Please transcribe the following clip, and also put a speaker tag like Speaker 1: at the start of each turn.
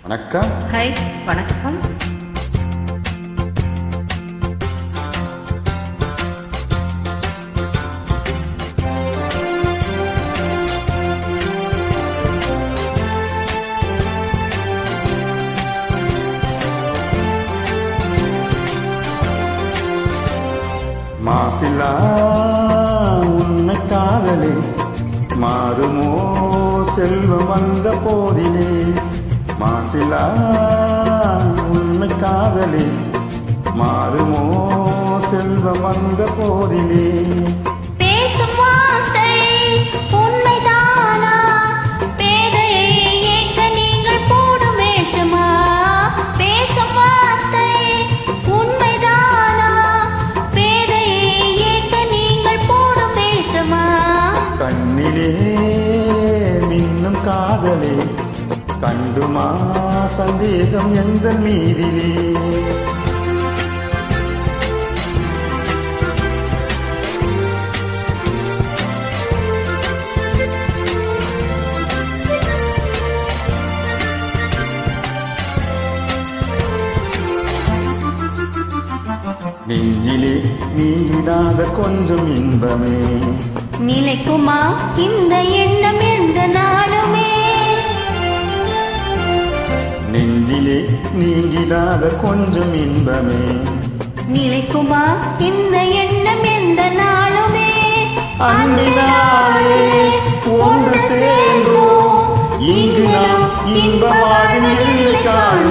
Speaker 1: வணக்கம்.
Speaker 2: ஹாய், வணக்கம்.
Speaker 1: மாசிலா உன்னை காதலே மாறுமோ செல்வம் வந்த போதிலே. மாசிலா உன்னை காதலே மாறுமோ செல்வம் வந்த போதிலே.
Speaker 3: பேசும் வார்த்தை உண்மைதானா? பேதையை ஏற்க நீங்கள் போடும் வேஷமா? பேசும் வார்த்தை உண்மைதானா? பேதையை ஏற்க நீங்கள் போடும் வேஷமா?
Speaker 1: கண்ணிலே மின்னும் காதலே கண்டுமா சந்தேகம் எந்த மீதிலே. நெஞ்சிலே நீங்கிடாத கொஞ்சம் இன்பமே
Speaker 3: நிலைக்குமா இந்த எண்ணம் எந்த நாளுமே?
Speaker 1: நெஞ்சிலே நீங்கிடாத கொஞ்சம் இன்பமே
Speaker 3: நிலைக்குமா இந்த எண்ணம் எந்த நாளுமே?
Speaker 1: அன்பினாலே ஒன்று சேர்ந்தோம் இங்கு நாம் இன்ப வாழ்வில் காண